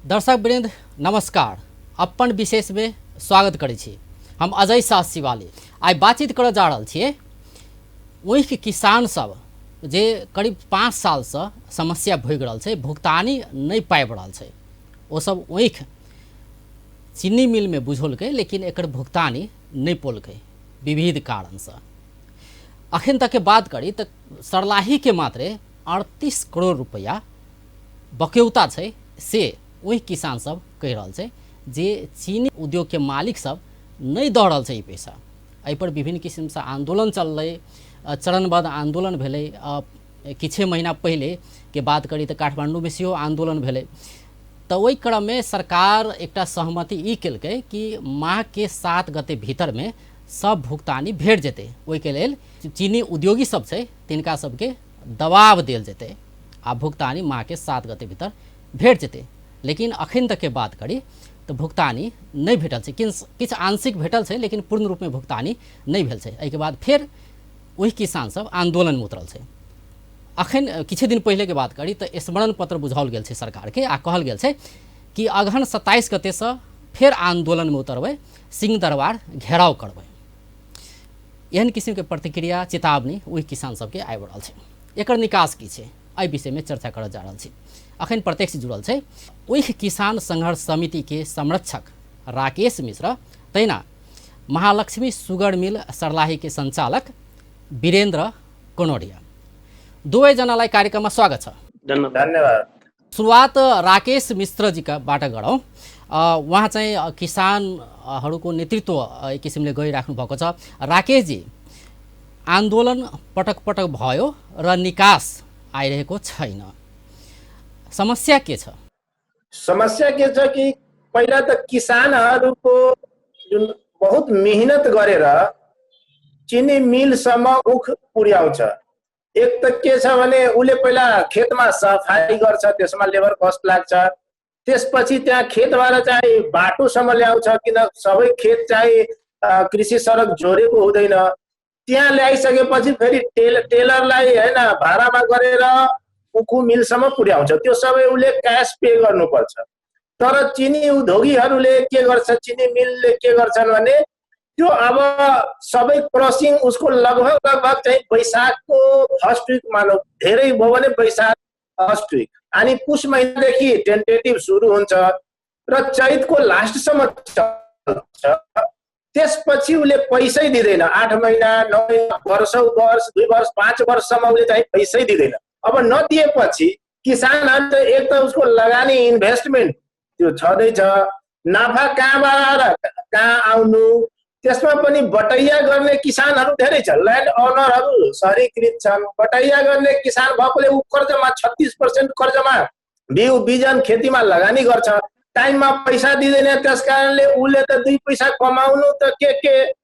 दर्शक वृंद नमस्कार। अपन विशेष में स्वागत करै छी। हम अजय शाह शिवाली आई बातचीत कर जा रहा छे वही किसान सब जे करीब 5 साल से समस्या भोग रहा है, भुगतानी नहीं पाबि रहा है। वो सब वही चीनी मिल में बुझलकै लेकिन एकर भुगतानी नहीं पोलकै विविध कारण से। अखन तक के बात करी तो सरलाही के मात्रे 38 करोड़ रुपया बक्यौता है से वही किसान सब कह रहा है जे चीनी उद्योग के मालिक सब नहीं दऽ रहल छै पैसा। एहि पर विभिन्न किस्म से आंदोलन चल रहे, चरणबद्ध आंदोलन भेलै। किछे महीना पहले के बात करी तो काठमांडू में सेहो आंदोलन भेलै। तो वही क्रम में सरकार एकटा सहमति ई केलकै कि माह के 7 गते भीतर में सब भुगतानी भेट जेतै। ओहि के लेल चीनी उद्योगी सब छै तिनका सबके दबाव देल जेतै आ भुगतानी माह के 7 गते भीतर भेट जेतै। लेकिन अखन तक के बात करी तो भुगतानी नहीं भेटल छै, किछु आंशिक भेटल छै लेकिन पूर्ण रूप में भुगतानी नहीं भेल छै। एहि के बाद फिर वही किसान सब आंदोलन में उतरल छै। अखन किछु दिन पहले के बात करी तो स्मरण पत्र बुझाओल गेल छै सरकार के आ कहल गेल छै कि अगहन 27 गते से फिर आंदोलन में उतरबै, सिंह दरबार घेराव करबै। एहन किस्म के प्रतिक्रिया चेतावनी वही किसान सबके आबि रहल छै। एकर निकास की छै एहि विषय में चर्चा करल जा रहल छी। अखन प्रत्यक्ष जुड़ल छै वही किसान संघर्ष समिति के संरक्षक राकेश मिश्र, तैना महालक्ष्मी सुगर मिल सरलाही के संचालक वीरेंद्र कनोडिया, दुवै जनालाई कार्यक्रम में स्वागत छ। धन्यवाद। शुरुआत राकेश मिश्र जी का बाट गरौँ। वहाँ चाहिँ किसानहरूको नेतृत्व एक किसिमले गरिराख्नु भएको छ। राकेश जी, आन्दोलन पटक पटक भयो र निकास आइरहेको छैन, समस्या के छ? समस्या के छ कि पहिला त किसानहरूको जुन बहुत मेहनत गरेर चिनी मिलसम्म उख पुर्याउँछ। एक त के छ भने उले पहिला खेतमा सफाई गर्छ, त्यसमा लेबर कस्ट लाग्छ। त्यसपछि त्यहाँ खेतबाट चाहिँ बाटोसम्म ल्याउँछ, किन सबै खेत चाहिँ कृषि सडक जोडेको हुँदैन। त्यहाँ ल्याइसकेपछि फेरि टेलरलाई हैन भाडामा गरेर उखु मिलसम्म पुर्याउँछ। त्यो सबै उसले क्यास पे गर्नुपर्छ। तर चिनी उद्योगीहरूले के गर्छ, चिनी मिलले के गर्छन् भने त्यो अब सबै क्रसिङ उसको लगभग चाहिँ वैशाखको फर्स्ट विक मानौ, धेरै भयो भने वैशाख फर्स्ट विक, अनि पुष महिनादेखि टेन्टेटिभ सुरु हुन्छ र चैतको लास्टसम्म चल्छ। त्यसपछि उसले पैसै दिँदैन। 8 महिना 9 महिना वर्ष 2 वर्ष 5 वर्षसम्म उसले चाहिँ पैसै दिँदैन। अब नदिएपछि किसानहरू त एक त उसको लगानी इन्भेस्टमेन्ट त्यो छँदैछ, नाफा कहाँबाट कहाँ आउनु, त्यसमा पनि बटैया गर्ने किसानहरू धेरै छ। ल्यान्ड ओनरहरू सहरीकृत छन्। बटैया गर्ने किसान भएकोले ऊ कर्जमा 36% कर्जमा बिउ बिजन खेतीमा लगानी गर्छ, टाइममा पैसा दिँदैन। त्यस कारणले उसले त 2 पैसा कमाउनु त के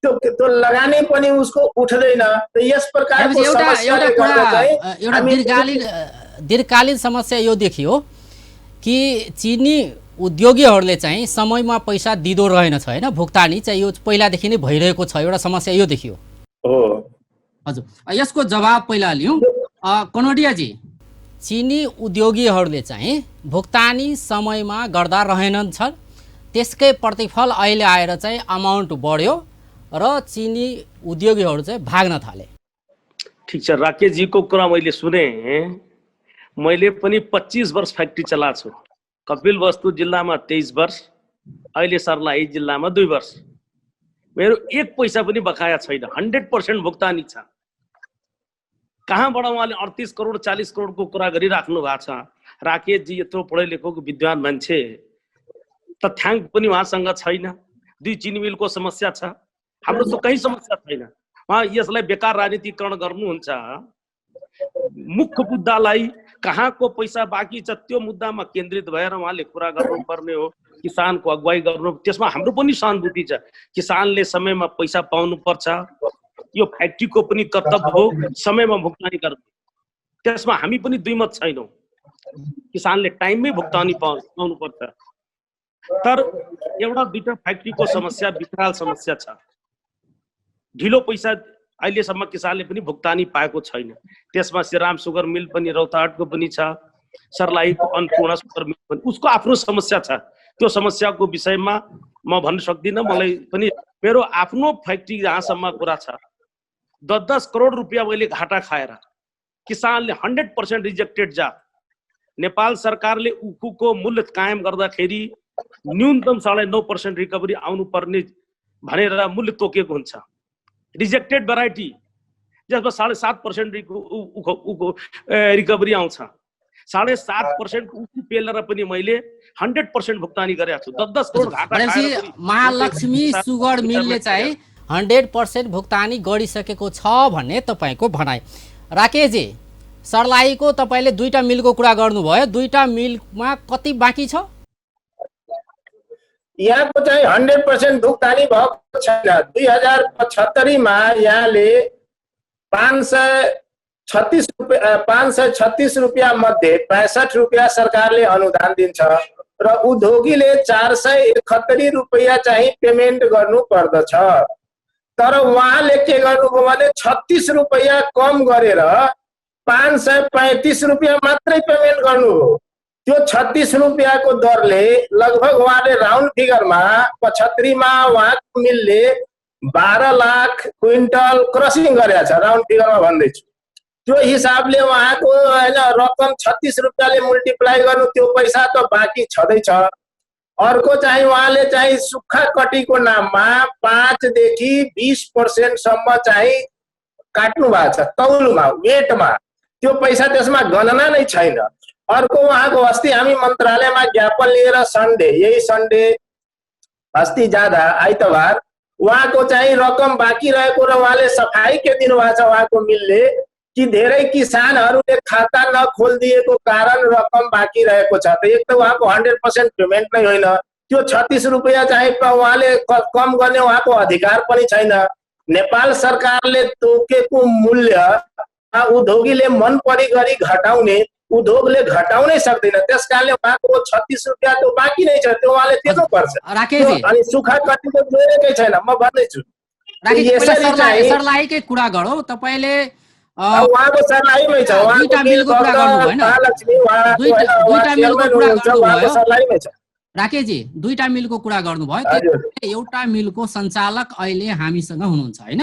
त्यो लगानी पनि उसको उठ्दैन। त यस प्रकारको समस्याले गर्दा चाहिँ दीर्घकालीन समस्या यो देखियो कि चिनी उद्योगीहरूले चाहिँ समयमा पैसा दिँदो रहेनछ हैन, भुक्तानी चाहिँ यो पहिलादेखि नै भइरहेको छ। एउटा समस्या यो देखियो हो। हजुर, यसको जवाब पहिला लिउँ। कनोडिया जी, चिनी उद्योगीहरूले चाहिँ भुक्तानी समयमा गर्दा रहेनन् छ, त्यसकै प्रतिफल अहिले आएर चाहिँ अमाउन्ट बढ्यो र चिनी उद्योगीहरू चाहिँ भाग्न थाले। ठीक छ, राकेश जी को कुरा मैले सुने। मैले पनि 25 वर्ष फ्याक्ट्री चलाएको छु। कपिल वस्तु जिल्लामा 23 वर्ष, अहिले सर्लाही जिल्लामा 2 वर्ष। मेरो 1 पैसा पनि बकाया छैन, 100% भुक्तानी छ। कहाँबाट उहाँले 38 करोड 40 करोडको कुरा गरिराख्नु भएको छ? राकेश जी यत्रो पढे लेखेको विद्वान मान्छे, तथ्याङ्क पनि उहाँसँग छैन। 2 चिनी मिलको समस्या छ, हाम्रो त कहीँ समस्या छैन। उहाँ यसलाई बेकार राजनीतिकरण गर्नुहुन्छ। मुख्य मुद्दालाई कहाँको पैसा बाँकी छ त्यो मुद्दामा केन्द्रित भएर उहाँले कुरा गर्नुपर्ने हो। किसानको अगुवाई गर्नु, त्यसमा हाम्रो पनि सहानुभूति छ। किसानले समयमा पैसा पाउनुपर्छ, यो फ्याक्ट्रीको पनि कर्तव्य हो समयमा भुक्तानी गर्नु। त्यसमा हामी पनि दुईमत छैनौँ। किसानले टाइममै भुक्तानी पाउनुपर्छ। तर एउटा दुईटा फ्याक्ट्रीको समस्या विकराल समस्या छ। ढिलो पैसा अहिलेसम्म किसानले पनि भुक्तानी पाएको छैन। त्यसमा श्रीराम सुगर मिल पनि रौतहटको पनि छ, सर्लाहीको अन्नपूर्ण सुगर मिल पनि उसको आफ्नो समस्या छ। त्यो समस्याको विषयमा म भन्न सक्दिनँ। मलाई पनि मेरो आफ्नो फ्याक्ट्री जहाँसम्म कुरा छ 10-10 करोड रुपियाँ मैले घाटा खाएर किसानले 100% रिजेक्टेड जात नेपाल सरकारले उखुको मूल्य कायम गर्दाखेरि न्यूनतम 9.5% रिकभरी आउनुपर्ने भनेर मूल्य तोकेको हुन्छ। रिजेक्टेड भेराइटी जसमा 7.5% रिकभरी आउँछ। 7.5% उखु पेलेर पनि मैले 100% भुक्तानी गरेको छु। 10-10 करोड घाटा खाएर महालक्ष्मी सुगर मिलले चाहिँ 100% भुक्तानी गरिसकेको छ भन्ने तपाईको भनाइ। राकेशजी, सर्लाहीको तपाईले दुईटा मिलको कुरा गर्नुभयो, दुईटा मिलमा कति बाँकी छ? यहाँको चाहिँ 100% भुक्तानी भएको छैन। 2075 मा यहाँले 536 रुपियाँ मध्ये 65 रुपियाँ सरकारले अनुदान दिन्छ र उद्योगीले 471 रुपियाँ चाहिँ पेमेन्ट गर्नु पर्दछ। तर उहाँले के गर्नुभयो भने 36 रुपियाँ कम गरेर 535 रुपियाँ मात्रै पेमेन्ट गर्नुभयो। त्यो 36 रुपियाँको दरले लगभग उहाँले राउन्ड फिगरमा 75 मा उहाँको मिलले 12 लाख क्विन्टल क्रसिङ गरेको छ। राउन्ड फिगरमा भन्दैछु। त्यो हिसाबले उहाँको हैन रकम 36 रुपियाँले मल्टिप्लाई गर्नु, त्यो पैसा त बाँकी छँदैछ। अर्को चाहिँ उहाँले चाहिँ सुक्खा कटीको नाममा 5 देखि 20% सम्म चाहिँ काट्नु भएको छ तौलमा, वेटमा। त्यो पैसा त्यसमा गणना नै छैन। अर्को उहाँको अस्ति हामी मन्त्रालयमा ज्ञापन लिएर यही सन्डे अस्ति जाँदा आइतबार उहाँको चाहिँ रकम बाँकी रहेको र उहाँले सफाई के दिनुभएको छ उहाँको मिलले कि धेरै किसानहरूले खाता नखोलिदिएको कारण रकम बाँकी रहेको छ। त एक त उहाँको 100% पेमेन्ट नै होइन, त्यो 36 रुपियाँ चाहिँ उहाँले कम गर्ने उहाँको अधिकार पनि छैन। नेपाल सरकारले तोकेको मूल्य उद्योगीले मन परी गरी घटाउने, उद्योगले घटाउनै सक्दैन। त्यसकारणले उहाँको 36 रुपियाँ त बाँकी नै छ, त्यो उहाँले तिर्नु पर्छ। अनि सुक्खा कटीको जोडेकै छैन। म भन्दैछु सर्लाहीकै कुरा गरौँ। तपाईले उहाँको सर्लाहीमै छ, दुईटा मिलको कुरा गर्नु भएन? दुईटा मिलको कुरा गर्नुभयो राकेशजी, दुईटा मिलको कुरा गर्नुभयो। एउटा मिलको सञ्चालक अहिले हामीसँग हुनुहुन्छ हैन?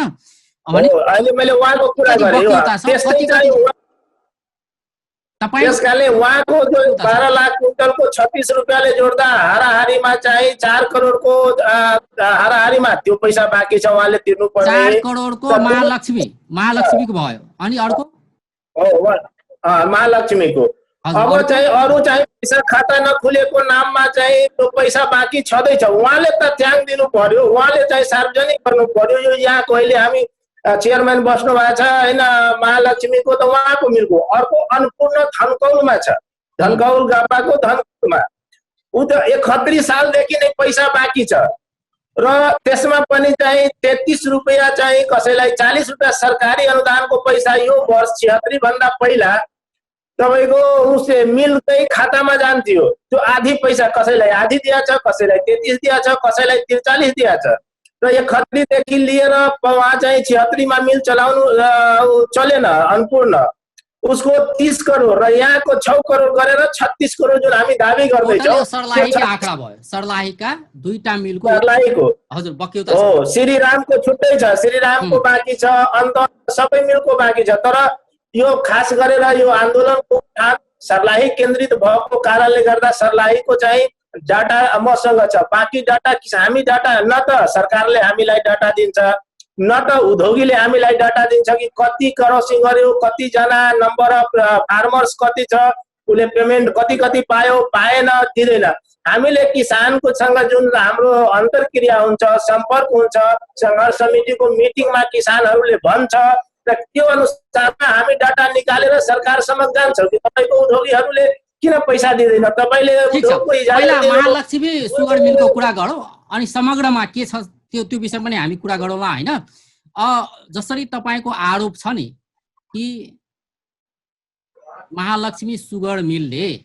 अहिले मैले उहाँको कुरा गरेँ। त्यसकारणले उहाँको 12 लाख क्विन्टलको 36 रुपियाँले जोड्दा हाराहारीमा चाहिँ 4 करोडको हाराहारीमा त्यो पैसा बाँकी छ, उहाँले तिर्नु पर्ने। 4 करोडको महालक्ष्मीको भयो। अनि अर्को महालक्ष्मीको अब चाहिँ अरू चाहिँ पैसा खाता नखुलेको नाममा चाहिँ त्यो पैसा बाँकी छँदैछ। उहाँले त त्याग दिनु पर्यो, उहाँले चाहिँ सार्वजनिक गर्नु पर्यो। यो यहाँ अहिले हामी चेयरम्यान बस्नु भएको छ होइन महालक्ष्मीको, त उहाँको मिलको। अर्को अन्नपूर्ण धनकौलमा छ, धनकौल गापाको धनकौलमा ऊ त 71 सालदेखि नै पैसा बाँकी छ र त्यसमा पनि चाहिँ 33 रुपियाँ चाहिँ कसैलाई 40 रुपियाँ सरकारी अनुदानको पैसा यो वर्ष 76 भन्दा पहिला तपाईको उसले मिलकै खातामा जान्थ्यो। त्यो आधी पैसा कसैलाई आधी दिया छ, कसैलाई 33 दिया छ, कसैलाई 43 दिया छ। र 71 देखि लिएर उहाँ चाहिँ 76 मा मिल चलाउनु चलेन अन्नपूर्ण, उसको 30 करोड र यहाँको 6 करोड गरेर 36 करोड जुन हामी दाबी गर्दैछौँ। सर्लाहीको आँकडा भयो। सर्लाहीका दुईटा मिलको हजुर बक्यो त हो। श्रीरामको छुट्टै छ, श्रीरामको बाँकी छ, अन्त सबै मिलको बाँकी छ। तर यो खास गरेर यो आन्दोलनको सर्लाही केन्द्रित भएको कारणले गर्दा सर्लाहीको चाहिँ डाटा मसँग छ। बाँकी डाटा हामी डाटा न त सरकारले हामीलाई डाटा दिन्छ, न त उद्योगीले हामीलाई डाटा दिन्छ कि कति क्रसिङ गर्यो, कतिजना नम्बर अफ फार्मर्स कति छ, उसले पेमेन्ट कति पायो पाएन दिँदैन। हामीले किसानको सँग जुन हाम्रो अन्तर्क्रिया हुन्छ, सम्पर्क हुन्छ, सङ्घर्ष समितिको मिटिङमा किसानहरूले भन्छ र त्यो अनुसारमा हामी डाटा निकालेर सरकार समक्ष जान्छौँ कि तपाईँको उद्योगीहरूले किन पैसा दिँदैन, तपाईँले महालक्ष्मी सुगर मिलको कुरा गरौँ अनि समग्रमा के छ त्यो विषय पनि हामी कुरा गरौँला हैन। जसरी तपाईँको आरोप छ नि कि महालक्ष्मी सुगर मिलले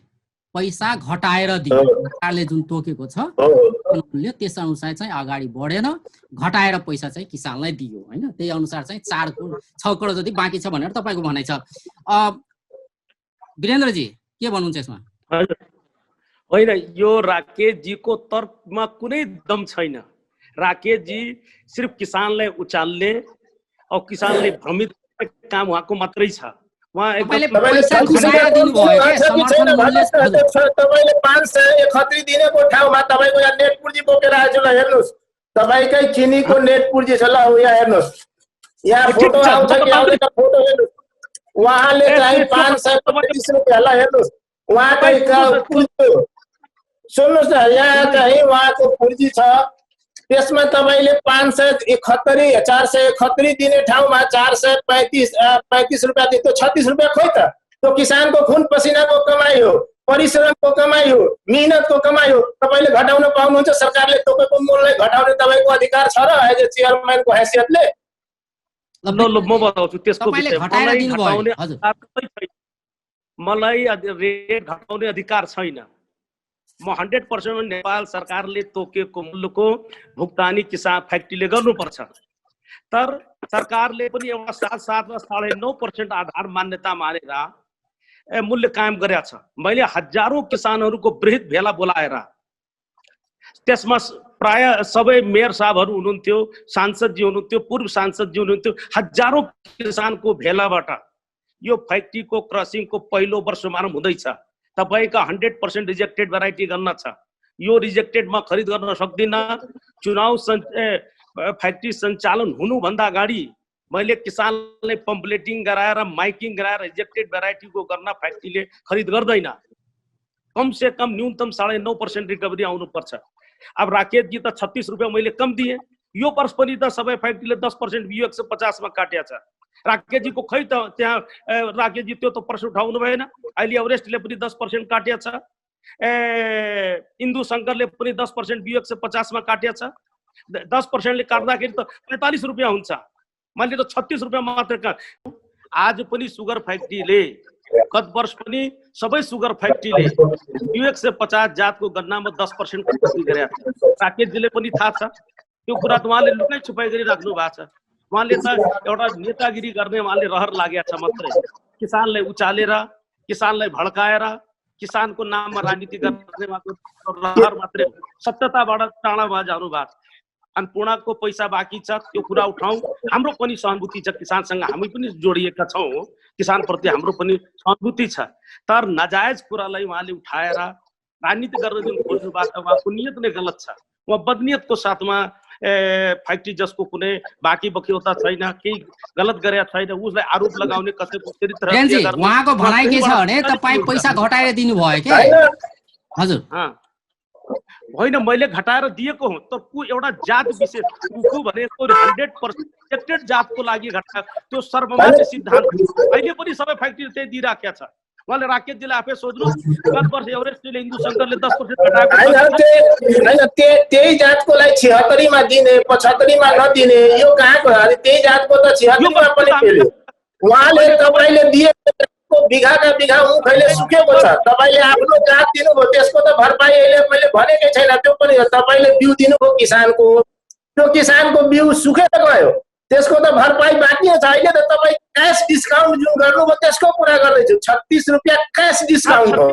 पैसा घटाएर दियो, सरकारले जुन तोकेको छ मूल्य त्यस अनुसार चाहिँ अगाडि बढेन, घटाएर पैसा चाहिँ किसानलाई दियो हैन। त्यही अनुसार चाहिँ 6 करोड जति बाँकी छ भनेर तपाईँको भनाइ छ। वीरेन्द्रजी, के भन्नुहुन्छ यसमा? होइन, यो राकेशजीको तर्कमा कुनै दम छैन। राकेशजी सिर्फ किसानलाई उचाल्ने और किसानले भ्रमित गर्ने काम उहाँको मात्रै छ। उहाँ तपाईँले एकदम पैसा घुसाएर दिनुभयो के समर्थन मूल्य? तपाईँले 571 दिनेको ठाउँमा तपाईँको यहाँ नेट पुर्जी बोकेर आएछु ल हेर्नुहोस्, तपाईँकै चिनीको नेट पुर्जी छ ल यहाँ हेर्नुहोस्, यहाँ फोटो आउँछ कि आउँदैन फोटो हेर्नुहोस्। उहाँले चाहिँ 535 रुपियाँ ल हेर्नुहोस् उहाँकै पुर्जी, सुन्नुहोस् न यहाँ चाहिँ उहाँको पुर्जी छ, त्यसमा तपाईँले 571 471 दिने ठाउँमा 435 रुपियाँ दियो। त्यो 36 रुपियाँ खोइ त, त्यो किसानको खुन पसिनाको कमाइ हो, परिश्रमको कमाइ हो, मिहिनेतको कमाइ हो। तपाईँले घटाउन पाउनुहुन्छ? सरकारले तोकेको मूल्य घटाउने तपाईँको अधिकार छ र एज ए चेयरम्यानको हैसियतले? ल म बताउँछु त्यसको तपाईँले विषय। घटाएर दिनुभयो। हजुर, मलाई रेट घटाउने अधिकार छैन। म 100% नेपाल सरकारले तोकेको मूल्यको भुक्तानी किसान फ्याक्ट्रीले गर्नुपर्छ। तर सरकारले पनि एउटा 7.7 वा 9.5% आधार मान्यता मानेर मूल्य कायम गरेका छ। मैले हजारौं किसानहरूको बृहत भेला बोलाएर त्यसमा प्राय सबै मेयर साहबहरू हुनुहुन्थ्यो, सांसदजी हुनुहुन्थ्यो, पूर्व सांसदजी हुनुहुन्थ्यो। हजारौं किसानको भेलाबाट यो फ्याक्ट्रीको क्रसिङको पहिलो वर्ष शुभारम्भ हुँदैछ। तपाईका 100% रिजेक्टेड भेराइटी गर्न छ। यो रिजेक्टेड म खरिद गर्न सक्दिनँ। चुनाव फ्याक्ट्री सञ्चालन हुनुभन्दा अगाडि मैले किसानलाई पम्पलेटिङ गराएर माइकिङ गराएर रिजेक्टेड भेराइटीको गर्न फ्याक्ट्रीले खरिद गर्दैन। कम से कम न्यूनतम 9.5% रिकभरी आउनुपर्छ। अब राकेशजी त 36 रुपियाँ मैले कम दिए, यो वर्ष पनि त सबै फ्याक्ट्रीले 10% बियो 150 मा काटेको छ। राकेशजीको खै त त्यहाँ राकेशजी त्यो त प्रश्न उठाउनु भएन। अहिले एभरेस्टले पनि 10% काटेको छ, इन्दु शङ्करले पनि 10% बियो 150 मा काटेको छ। 10% ले काट्दाखेरि त 45 रुपियाँ हुन्छ। मैले त 36 रुपियाँ मात्र। आज पनि सुगर फ्याक्ट्रीले, गत वर्ष पनि सबै सुगर फ्याक्ट्रीले बियो 150 जातको गन्नामा 10% कटौती गरेका छ। राकेशजीले पनि थाहा छ त्यो कुरा, त उहाँले लुकाइ छुपाइ गरिराख्नु भएको छ। उहाँले त एउटा नेतागिरी गर्ने उहाँले रहर लागेको छ मात्रै। किसानलाई उचालेर, किसानलाई भड्काएर, किसानको नाममा राजनीति गर्ने रहर मात्रै। सत्यताबाट टाढा भएर जानु भएको छ। अन्नपूर्णको पैसा बाँकी छ, त्यो कुरा उठाउँ। हाम्रो पनि सहानुभूति छ, किसानसँग हामी पनि जोडिएका छौँ, किसानप्रति हाम्रो पनि सहानुभूति छ। तर नाजायज कुरालाई उहाँले उठाएर राजनीति गर्न जुन खोज्नु भएको छ, उहाँको नियत नै गलत छ। उहाँ बदनियतको साथमा फ्याक्ट्री जसको कुनै बाँकी बक्यौता छैन, केही गलत गरेका छैन, उसलाई आरोप लगाउने कसैको चरित्र। उहाँको भनाइ के छ भने तपाईँ पैसा घटाएर दिनुभयो के? हजुर, होइन, मैले घटाएर दिएको हो, तर एउटा जात विशेष उखु भनेको 100% जातको लागि घटा, त्यो सर्वमान्य सिद्धान्त। अहिले पनि सबै फ्याक्ट्री त्यही दिइराखेका छ। उहाँले राकेशजीले आफै सोध्नु, गत वर्ष एभरेस्टले हिन्दू शङ्करले 10% घटाएको, त्यही जातको लागि 76 मा दिने, 75 मा नदिने, यो कहाँको? त्यही जातको त 76 मा पनि फेल्यो। उहाँले तपाईँले दिएको बिघाका बिघा मुखैले सुकेको छ। तपाईँले आफ्नो जात दिनुभयो, त्यसको त भरपाई अहिले मैले भनेकै छैन। त्यो पनि तपाईँले बिउ दिनुभयो किसानको, त्यो किसानको बिउ सुकेर गयो, त्यसको त भरपाई बाँकी छ। अहिले त तपाईँ क्यास डिस्काउन्ट जुन गर्नुभयो त्यसको कुरा गर्दैछु। 36 रुपियाँ क्यास डिस्काउन्ट हो,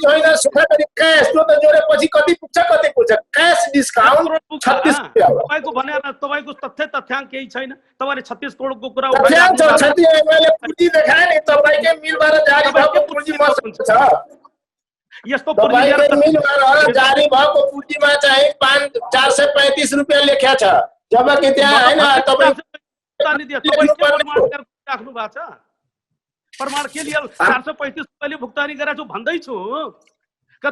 होइन सुखागरी क्यास। त्यो त जोडेपछि कति पुग्छ कति पुग्छ? क्यास डिस्काउन्ट 36 रुपियाँ हो। तपाईँको भनेर तपाईँको तथ्याङ्क केही छैन। तपाईँले 36 करोडको कुरा तथ्याङ्क छ। मैले पुँजी देखाएँ नि, तपाईँकै मिलबाट जारी भएको पुँजी मसँग छ। यस्तो तपाईँकै मिलबाट जारी भएको पुँजीमा चाहिँ 435 रुपियाँ लेख्या छ, जबकि त्यहाँ होइन तपाईँ राख्नु भएको छ। प्रमाण के लिए 435 रुपियाँले भुक्तानी गरेको छु भन्दैछु। त्यो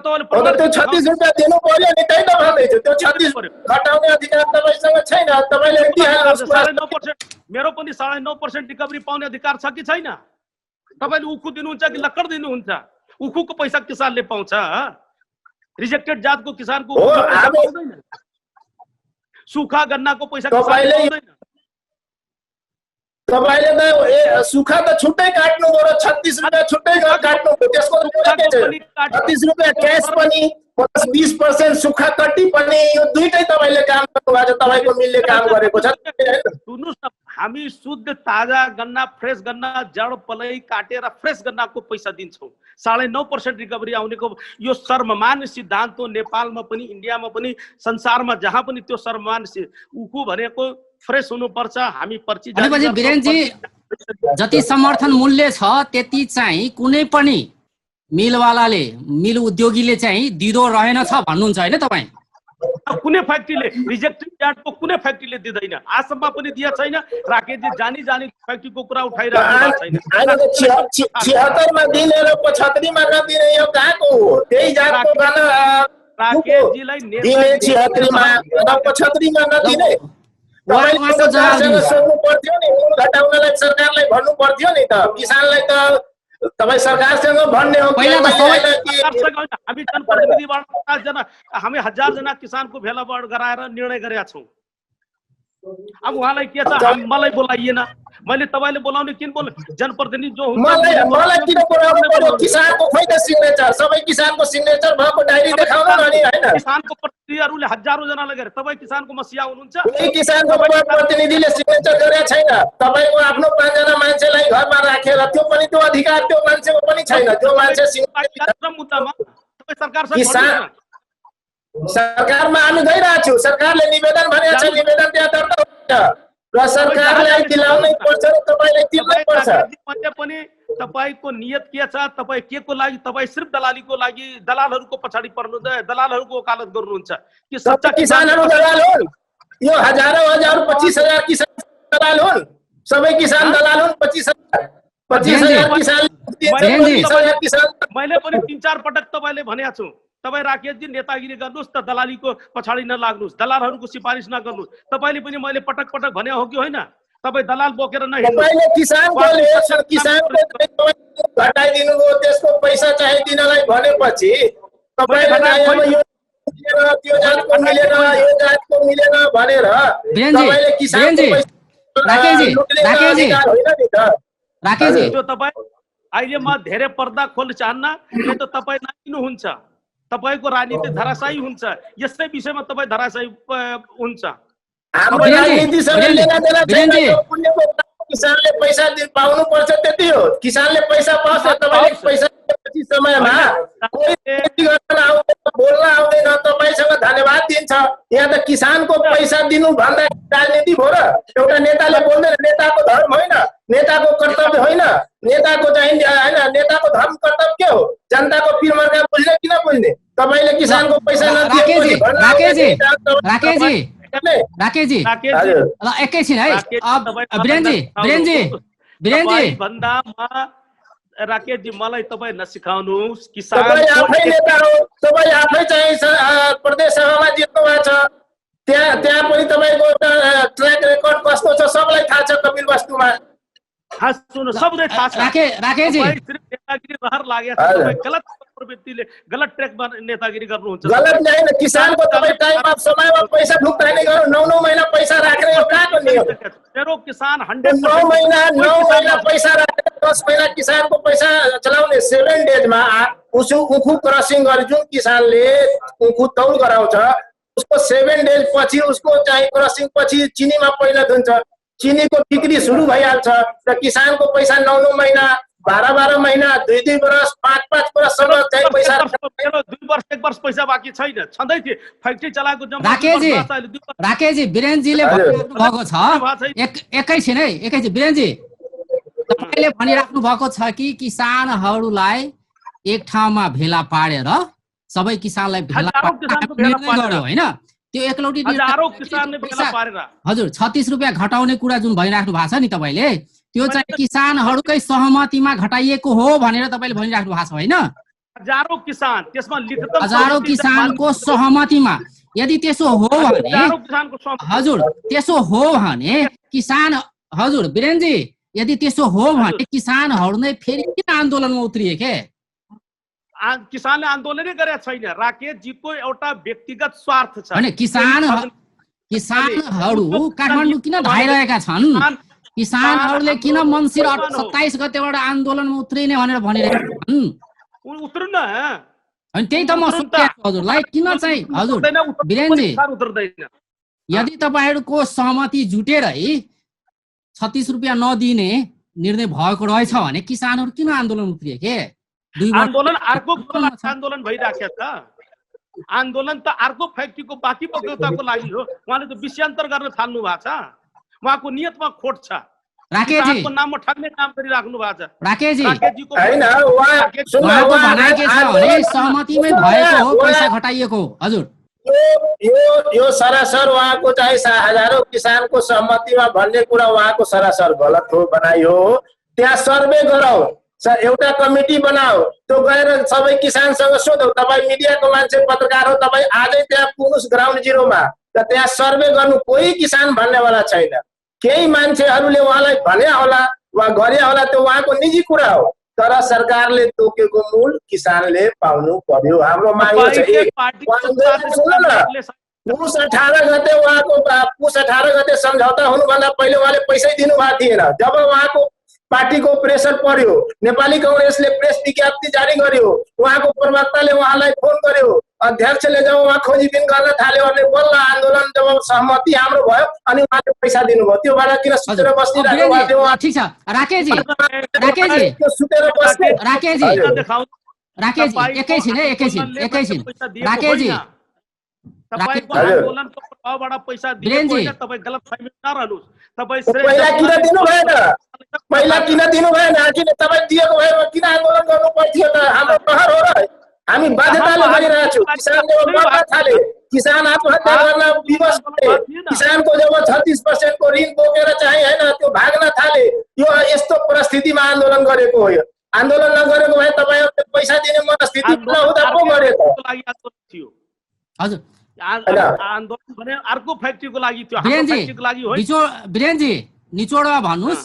36 रुपियाँ दिनु पर्यो नि, त्यही त भन्दैछु। त्यो 36 घटाउने अधिकार तपाईँसँग छैन। तपाईँले 9.5%, मेरो पनि 9.5% रिकभरी पाउने अधिकार छ कि छैन? तपाईँले उखु दिनुहुन्छ कि लक्कड दिनुहुन्छ? उखुको पैसा किसानले पाउँछ, रिजेक्टेड जातको किसानको पाउँदैन। सुखा गन्नाको पैसा किसानले पाउँदैन। तपाईँले त सुखा त छुट्टै काट्नु हो र 36 रुपियाँ छुट्टै काट्नु हो। त्यसको 36 रुपियाँ क्यास पनि 20% सुखा कट्टी पनि, यो दुईटै तपाईँले काम गर्नुभएको छ, तपाईँको मिलले काम गरेको छ। सुन्नुहोस् न, हामी शुद्ध ताजा गन्ना फ्रेस गन्ना जड पलै काटेर फ्रेस गन्नाको पैसा दिन्छौँ। 9.5% रिकभरी आउनेको यो सर्वमान्य सिद्धान्त हो नेपालमा पनि इन्डियामा पनि संसारमा जहाँ पनि त्यो सर्वमान्य उखु भनेको फ्रेस हुनुपर्छ। हामी पर्ची भनेपछि वीरेनजी जति समर्थन मूल्य छ त्यति चाहिँ कुनै पनि मिलवालाले मिल उद्योगीले चाहिँ दिदो रहेनछ भन्नुहुन्छ हैन तपाईँ? कुनै फ्याक्ट्रीले रिजेक्टेड यार्डको कुनै फ्याक्ट्रीले दिँदैन, आजसम्म पनि दिया छैन। राकेशजी जानी फ्याक्ट्रीको कुरा उठाइरहेको छैन। 76 मा दिने र 75 मा नदिने यो कहाँको हो? त्यही जातको गन्ना राकेशजीलाई दिने 76 मा 75 मा नदिने। उहाँको जवाब दिनुहोस्। सोध्नु पर्थ्यो नि, मूल घटाउनलाई सरकारलाई भन्नु पर्थ्यो नि त। किसानलाई त तपाई सरकारसँग भन्ने हो। पहिला त हामी जनप्रतिनिधिबाट 50 जना हामी 1000 जना किसानको भेलाबाट गराएर निर्णय गरेका छौँ। अब उहाँलाई के छ, मलाई बोलाइएन, मैले तपाईले बोलाउने किन बोल जनप्रतिनिधि जो हुन्छ मलाई किन बोलाउनु पर्यो? किसानको खोइ त सिग्नेचर, सबै किसानको सिग्नेचर भएको डायरी देखाउनु न नि हैन। किसानको प्रतिनिधिहरूले हजारौं जना लगेर तपाई किसानको मसिया हुनुहुन्छ। कुनै किसानको प्रतिनिधिले सिग्नेचर गरेको छैन। तपाईको आफ्नो 5 जना मान्छेलाई घरमा राखेर त्यो पनि त्यो अधिकार त्यो मान्छेको पनि छैन। त्यो मान्छे सिग्नेचर मुद्दामा तपाई सरकारसँग सरकारमा हामी गइरहेको छु। सरकारले निवेदन भनेको छ, निवेदन त्यहाँ दर्ता हुन्छ र सरकारलाई दिलाउनै पर्छ र तपाईले तिर्नै पर्छ। पनि तपाईको नियत के छ? तपाई के को लागि? तपाई सिर्फ दलालीको लागि दलालहरूको पछाडी पर्नु, दलालहरूको वकालत गर्नुहुन्छ कि सच्चा किसानहरू दलाल हुन्? यो हजारौं हजार 25,000 किसान दलाल हुन्। सबै किसान दलाल हुन्। 25,000 किसान मैले पनि 3-4 पटक तपाईले भनेको छु। तपाई राकेशजी नेतागिरी गर्नुस् त दलालीको पछाडी नलाग्नुस्, दलालहरूको सिफारिस नगर्नुस्। तपाईले पनि मैले पटक पटक भने हो कि होइन? तपाई दलाल बोकेर नहिड्नु। तपाईले किसानको घटाइदिनु भयो, त्यसको पैसा चाहिँ दिनलाई भनेपछि तपाईले त्यो जातको मिलेन, यो जातको मिलेन भनेर तपाईले किसानको राकेशजी त्यो तपाई अहिले म धेरै पर्दा खोल्न चाहन्न, नहीं त तपाई नदिनुहुन्छ। तपाईको राजनीति धराशायी हुन्छ। यसै विषयमा तपाई धराशायी हुन्छ। किसानले पैसा पाउनु पर्छ त्यति हो। किसानले पैसा पाउँछ, तपाईले पैसा समयमा बोल्न आउँदैन, तपाईसँग धन्यवाद दिन्छ। यहाँ त किसानको पैसा दिनु भन्दा राजनीति भयो र? एउटा नेताले बोल्दैन, नेताको धर्म होइन, नेताको कर्तव्य होइन, नेताको चाहिँ होइन, नेताको धर्म कर्तव्य के हो? जनताको पिरमर्का बुझ्ने कि नबुझ्ने? तपाईले किसानको पैसा राकेशजी एकैछिन है। वीरेनजी भन्दामा राकेशजी मलाई तपाई नसिकाउनुस्। किसान तपाई आफै नेता हो, तपाई आफै चाहिँ प्रदेश सभामा जित्नु भएको छ। त्यहाँ पनि तपाईको ट्र्याक रेकर्ड कस्तो छ सबलाई थाहा छ। कपिल वस्तुमा सबैलाई थाहा छ। राकेशजी नेतागिरी रहर लागेको छ। तपाई गलत प्रवृत्तिले गलत ट्र्याकमा नेतागिरी गर्नुहुन्छ। गलत होइन, किसानको तपाईँ टाइममा समयमा पैसा भुक्तानी गर्नु। 9 महिना पैसा राखेर यो कहाँको नियम? मेरो किसान 9 महिना पैसा राखेर 10 महिना किसानको पैसा चलाउने। 7 डेजमा उखु क्रसिङ गरे जुन किसानले उखु तौल गराउँछ उसको 7 डेज पछि उसको चाहिँ क्रसिङ पछि चिनीमा परिणत हुन्छ। चिनीको बिक्री सुरु भइहाल्छ र किसानको पैसा 9 महिना 12 महिना 2 वर्ष 5 वर्षसम्म चाहिँ पैसा 2 वर्ष 1 वर्ष पैसा बाँकी छैन। छँदै थियो फ्याक्ट्री चलाएको जम्मा। राकेशजी वीरेनजीले भनिराख्नु भएको छ एकैछिन है, एकैछिन वीरेनजी तपाईले भनिराख्नु भएको छ कि किसानहरूलाई एक ठाउँमा भेला पारेर सबै किसानलाई भेला गर्यो होइन? त्यो एकलौटी हजुर 36 रुपियाँ घटाउने कुरा जुन भनिराख्नु भएको छ नि तपाईले, त्यो चाहिँ किसानहरूकै सहमतिमा घटाइएको हो भनेर तपाईले भनिराख्नु भएको छ होइन? हजारौं किसानको सहमतिमा। यदि त्यसो हो भने हजुर त्यसो हो भने किसान हजुर वीरेनजी यदि त्यसो हो भने किसानहरू नै फेरि किन आन्दोलनमा उत्रिए के? किसानले आन्दोलनै गरेका छैन। राकेशजीको एउटा व्यक्तिगत स्वार्थ छ। हैन किसानहरू काठमाडौँ किन धाइरहेका छन्? किसानहरूले किन मन्सिर 27 गतेबाट आन्दोलनमा उत्रिने भनेर भनिरहेका छन्? उत्रु न। अनि त्यही त म सोधेको हजुरलाई किन चाहिँ हजुर वीरेनजी यदि तपाईहरुको सहमति जुटेरै 36 रुपियाँ नदिने निर्णय भएको रहेछ भने किसानहरू किन आन्दोलन उत्रिए के? 2 वर्ष आन्दोलन अर्को आन्दोलन भइराखेको छ। आन्दोलन त अर्को फ्याक्ट्रीको बाँकी उपभोक्ताको लागि हो। उहाँले त विषयान्तर गर्न थाल्नु भएको छ। उहाँको नियतमा खोट छ। राकेशजी किसानको नाममा ठग्ने काम गरिराख्नु भएको छ। राकेशजी राकेशजीको हैन उहाँको भनाइ के छ भने सहमतिमै भएको हो, पैसा घटाइएको हो। हजुर यो सरासर उहाँको चाहिँ हजारौं किसानको सहमतिमा भन्ने कुरा उहाँको सरासर गलत हो, बनाइ हो। त्यहाँ सर्वे गरौ, एउटा कमिटी बनाऊ, त्यो गएर सबै किसानसँग सोधौ। तपाईँ मिडियाको मान्छे पत्रकार हो, तपाईँ आजै त्यहाँ पुग्नुस् ग्राउन्ड जिरोमा र त्यहाँ सर्वे गर्नु। कोही किसान भन्नेवाला छैन। केही मान्छेहरूले उहाँलाई भने होला वा गरे होला, त्यो उहाँको निजी कुरा हो। तर सरकारले तोकेको मूल किसानले पाउनु पर्यो। हाम्रो माग छ। पुस 18 गते उहाँको पुस 18 गते सम्झौता हुनुभन्दा पहिले उहाँले पैसै दिनु भएको थिएन। जब उहाँको पार्टीको प्रेसर पर्यो, नेपाली कांग्रेसले प्रेस विज्ञप्ति जारी गर्यो, उहाँको प्रवक्ताले उहाँलाई फोन गर्यो, अध्यक्षले जब उहाँ खोजीबिन गर्न थाल्यो अनि बल्ल आन्दोलन जब सहमति हाम्रो भयो अनि उहाँले पैसा दिनुभयो। त्यो भएर किन सुतेर बस्दिराख्नु भएको थियो? ठीक छ राकेशजी, राकेशजी सुतेर बस्ने राकेशजी एकैछिन राकेशजी तपाईको आन्दोलनको प्रभावबाट पैसा दिएको होइन। तपाईँ गलतफहमी नरहनुहोस्। तपाईँ पहिला किन दिनु भएन? पहिला किन दिनु भएन? किन तपाईँ दिएको भए किन आन्दोलन गर्नु पर्थ्यो त? हाम्रो प्रहर हो र हामी बाध्यताले गरिरहेका छौँ। किसानले मर्न थाले, किसान आत्महत्या गर्न विवश भए, किसानको जब 36% को ऋण बोकेर चाहिँ हैन त्यो भाग्न थाले, यो यस्तो परिस्थितिमा आन्दोलन गरेको हो। आन्दोलन नगरेको भए तपाईहरुले पैसा दिने मनस्थिति नहुँदा पो गरे त। हजुर आन्दोलन भने अर्को फ्याक्ट्रीको लागि थियो, हाम्रो फ्याक्ट्रीको लागि होइन। वीरेनजी निचोडमा भन्नुस्,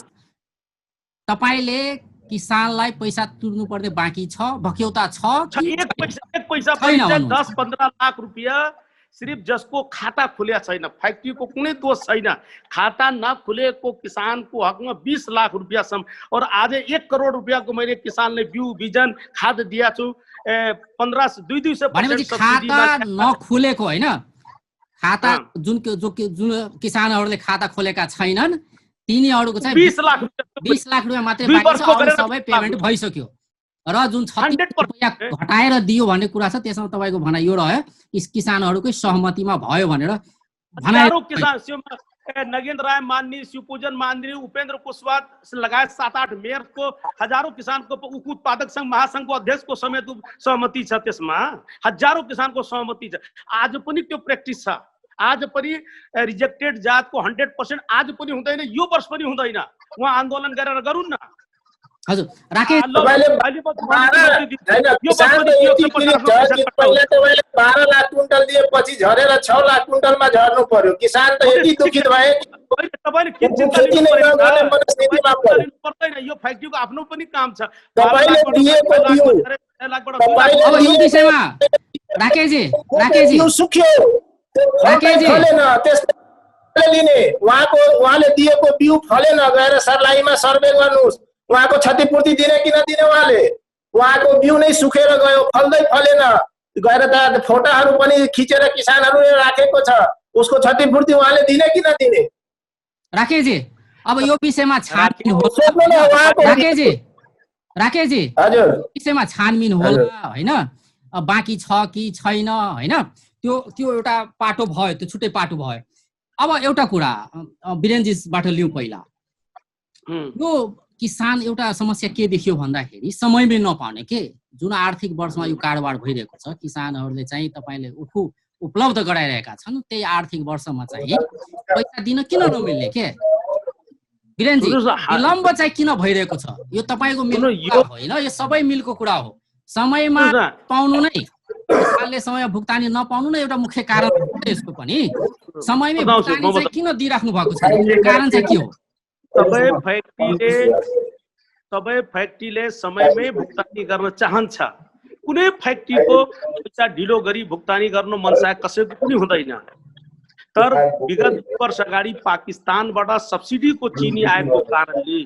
तपाईले किसानलाई पैसा तिर्नु पर्ने बाँकी छ, भक्यौता छ? एक पैसा 10-15 लाख रुपैयाँ सिर्फ जसको खाता खुलेको छैन, फ्याक्ट्रीको कुनै दोष छैन, खाता नखुलेको किसानको हकमा 20 लाख रुपैयाँसम्म। और आज 1 करोड रुपैयाँको मैले किसानले बिउ बिजन खाद दिएको छु। 15-200% खाता नखुलेको होइन, खाता जुन किसानहरूले खाता खोलेका छैनन् तिनीहरूको चाहिँ 20 लाख रुपैयाँ मात्रै बाँकी छ, अरु सबै पेमेन्ट भइसक्यो। र जुन 36 रुपैयाँ घटाएर दियो भन्ने कुरा छ, त्यसमा तपाईको भनाइ यो रह्यो किसानहरूकै सहमतिमा भयो भनेर भनाइ। नगेन्द्र राय मान्नी, शिवपूजन मान्नी, उपेन्द्र कुशवाहा लगायत 7-8 मेयरको, हजारौं किसानको उत्पादक संघ महासंघको अध्यक्षको समेत सहमति छ। त्यसमा हजारौं किसानको सहमति छ। आज पनि त्यो प्र्याक्टिस छ। आज पनि रिजेक्टेड जातको 100% आज पनि हुँदैन, यो वर्ष पनि हुँदैन। उहाँ आन्दोलन गरेर गरून् न। हजुर राकेश, तपाईले 12 लाख कुन्टल दिएपछि झरेर 6 लाख कुन्टलमा झर्नु पर्यो। किसान त यति दुखित भए तपाईले के चिन्ता गर्ने मनस्थितिमा पर्यो। पर्दैन, यो फ्याक्ट्रीको आफ्नो पनि काम छ। तपाईले दिएको बिउ, अब यो विषयमा राकेशजी सुक्यो, फलेन, त्यसले लिने उहाँले दिएको बिउ फलेन, गएर सर्लाहीमा सर्वे गर्नुस्। उहाँको क्षतिपूर्ति दिने कि नदिने? उहाँको बिउ नै सुकेर गयो, फल्दै फलेन। गएर त फोटाहरू पनि खिचेर किसानहरूले राखेको छ, उसको क्षतिपूर्ति उहाँले दिने कि नदिने? राकेशजी अब यो विषयमा छानबिन होला। राकेशजी हजुर विषयमा छानबिन होला होइन, बाँकी छ कि छैन होइन, त्यो एउटा पाटो भयो, त्यो छुट्टै पाटो भयो। अब एउटा कुरा वीरेनजीबाट लिउँ पहिला। यो किसान एउटा समस्या के देखियो भन्दाखेरि समयमै नपाउने के, जुन आर्थिक वर्षमा यो कारोबार भइरहेको छ, किसानहरूले चाहिँ तपाईले उपलब्ध गराइरहेका छन्, त्यही आर्थिक वर्षमा चाहिँ पैसा दिन किन नमिल्ने के? वीरेनजी विलम्ब चाहिँ किन भइरहेको छ? यो तपाईको मिलको होइन, यो सबै मिलको कुरा हो। समयमा पाउनु नै, किसानले समय भुक्तानी नपाउनु नै एउटा मुख्य कारण हो यसको पनि। समयमै भुक्तानी चाहिँ किन दिइराख्नु भएको छ, कारण चाहिँ के हो? सबै फ्याक्ट्रीले समयमै भुक्तानी गर्न चाहन्छ। कुनै फ्याक्ट्रीको पैसा ढिलो गरी भुक्तानी गर्न मनसा कसैको पनि हुँदैन। तर विगत 2 वर्ष अगाडि पाकिस्तानबाट सब्सिडीको चिनी आएको कारणले